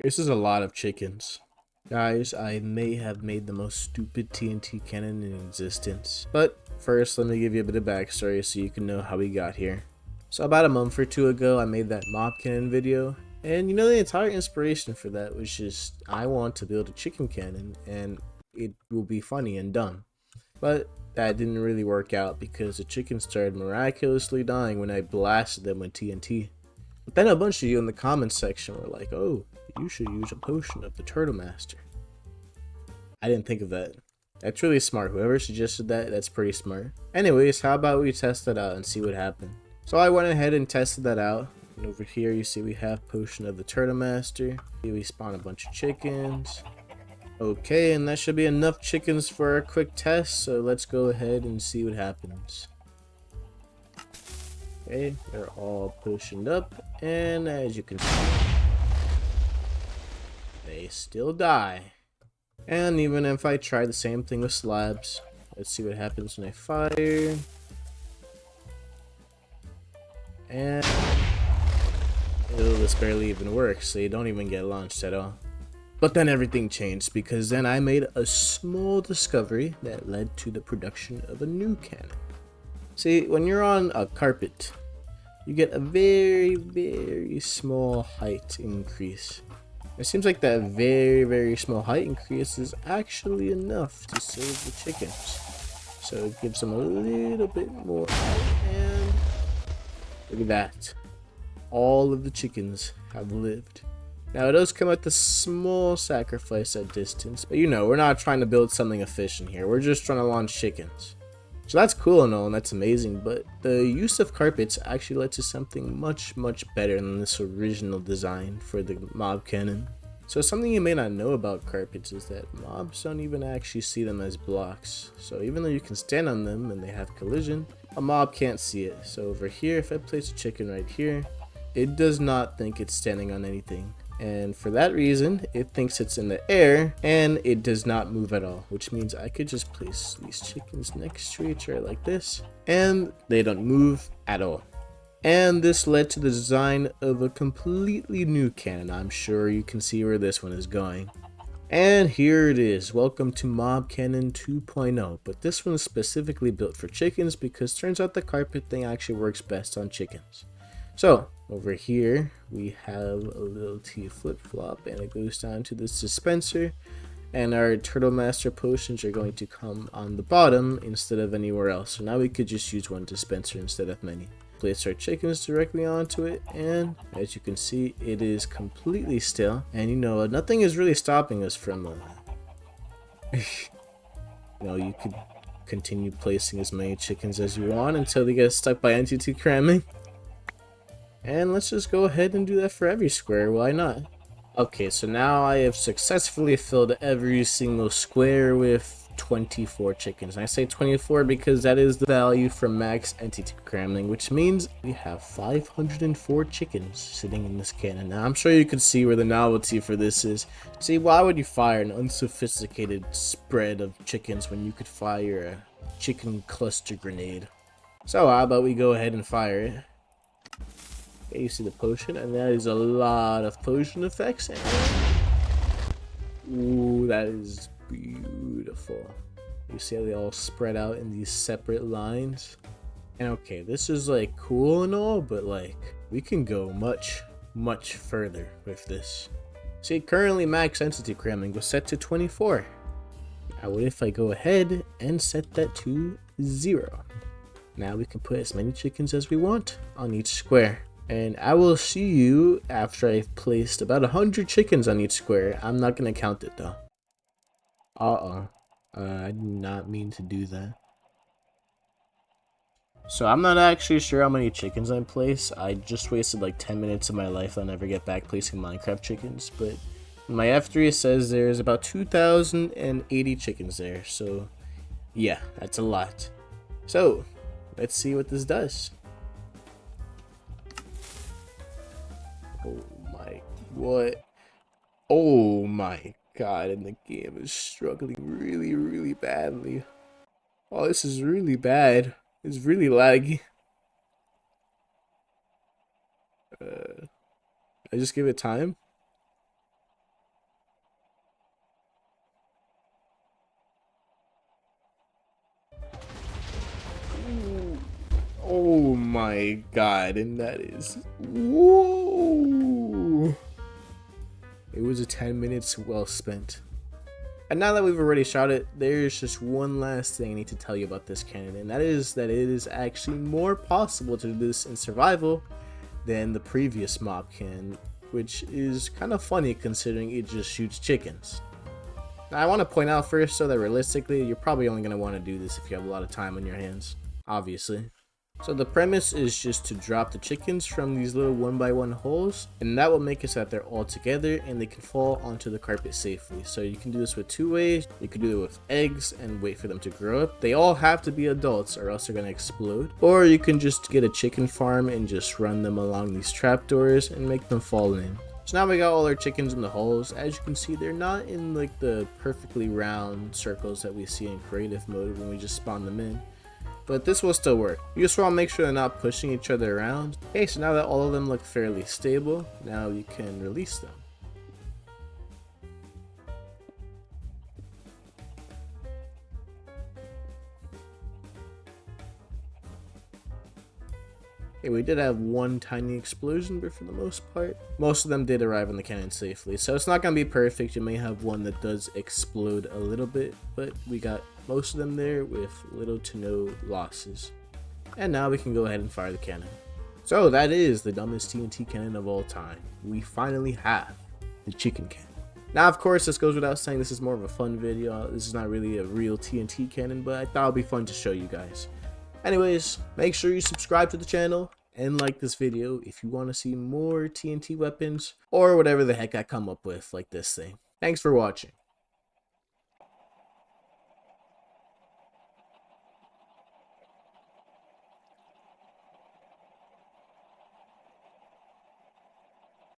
This is a lot of chickens. Guys, I may have made the most stupid TNT cannon in existence. But first, let me give you a bit of backstory so you can know how we got here. So about a month or two ago, I made that mob cannon video. And you know, the entire inspiration for that was just, I want to build a chicken cannon and it will be funny and dumb. But that didn't really work out because the chickens started miraculously dying when I blasted them with TNT. But then a bunch of you in the comments section were like, oh, you should use a potion of the Turtle Master. I didn't think of that. That's really smart. Whoever suggested that, that's pretty smart. Anyways, how about we test that out and see what happened? So I went ahead and tested that out. And over here you see we have potion of the Turtle Master. Here we spawn a bunch of chickens. Okay, and that should be enough chickens for a quick test. So let's go ahead and see what happens. Okay, they're all potioned up. And as you can see, they still die. And even if I try the same thing with slabs, let's see what happens when I fire. And this barely even works, so you don't even get launched at all. But then everything changed because then I made a small discovery that led to the production of a new cannon. See, when you're on a carpet, you get a very small height increase. It seems like that very small height increase is actually enough to save the chickens. So it gives them a little bit more height, and look at that. All of the chickens have lived. Now it does come at a small sacrifice at distance, but you know, we're not trying to build something efficient here. We're just trying to launch chickens. So that's cool and all, and that's amazing, but the use of carpets actually led to something much better than this original design for the mob cannon. So something you may not know about carpets is that mobs don't even actually see them as blocks. So even though you can stand on them and they have collision, a mob can't see it. So over here, if I place a chicken right here, it does not think it's standing on anything. And for that reason, it thinks it's in the air and it does not move at all, which means I could just place these chickens next to each other like this and they don't move at all. And this led to the design of a completely new cannon. I'm sure you can see where this one is going. And here it is. Welcome to Mob Cannon 2.0, but this one is specifically built for chickens because turns out the carpet thing actually works best on chickens. So over here we have a little T flip-flop and it goes down to this dispenser, and our Turtle Master potions are going to come on the bottom instead of anywhere else. So now we could just use one dispenser instead of many. Place our chickens directly onto it, and as you can see, it is completely still, and you know, nothing is really stopping us from you know, you could continue placing as many chickens as you want until they get stuck by Entity Cramming. And let's just go ahead and do that for every square, why not? Okay, so now I have successfully filled every single square with 24 chickens. And I say 24 because that is the value for max entity cramming, which means we have 504 chickens sitting in this cannon. Now I'm sure you can see where the novelty for this is. See, why would you fire an unsophisticated spread of chickens when you could fire a chicken cluster grenade? So how about we go ahead and fire it? Okay, you see the potion, and that is a lot of potion effects. And ooh, that is beautiful. You see how they all spread out in these separate lines? And okay, this is like cool and all, but like we can go much further with this. See, currently max entity cramming was set to 24. Now what if I go ahead and set that to 0? Now we can put as many chickens as we want on each square. And I will see you after I've placed about 100 chickens on each square. I'm not going to count it though. I did not mean to do that. So I'm not actually sure how many chickens I placed. I just wasted like 10 minutes of my life. I'll never get back placing Minecraft chickens. But my F3 says there's about 2,080 chickens there. So yeah, that's a lot. So let's see what this does. Oh my, what? Oh my god, and the game is struggling really badly. Oh, this is really bad. It's really laggy. I just give it time. my god, and that is... Whoa! It was a 10 minutes well spent. And now that we've already shot it, there's just one last thing I need to tell you about this cannon, and that is that it is actually more possible to do this in survival than the previous mob cannon, which is kind of funny considering it just shoots chickens. Now, I want to point out first though that realistically, you're probably only going to want to do this if you have a lot of time on your hands, obviously. So the premise is just to drop the chickens from these little 1x1 holes, and that will make it so that they're all together and they can fall onto the carpet safely. So you can do this with two ways. You can do it with eggs and wait for them to grow up. They all have to be adults or else they're going to explode. Or you can just get a chicken farm and just run them along these trapdoors and make them fall in. So now we got all our chickens in the holes. As you can see, they're not in like the perfectly round circles that we see in creative mode when we just spawn them in. But this will still work. You just want to make sure they're not pushing each other around. Okay, so now that all of them look fairly stable, now you can release them. Okay, we did have one tiny explosion, but for the most part, most of them did arrive in the cannon safely. So it's not going to be perfect. You may have one that does explode a little bit, but we got most of them there with little to no losses. And now we can go ahead and fire the cannon. So that is the dumbest TNT cannon of all time. We finally have the chicken cannon. Now, of course, this goes without saying, this is more of a fun video. This is not really a real TNT cannon, but I thought it would be fun to show you guys. Anyways, make sure you subscribe to the channel and like this video if you want to see more TNT weapons or whatever the heck I come up with like this thing. Thanks for watching.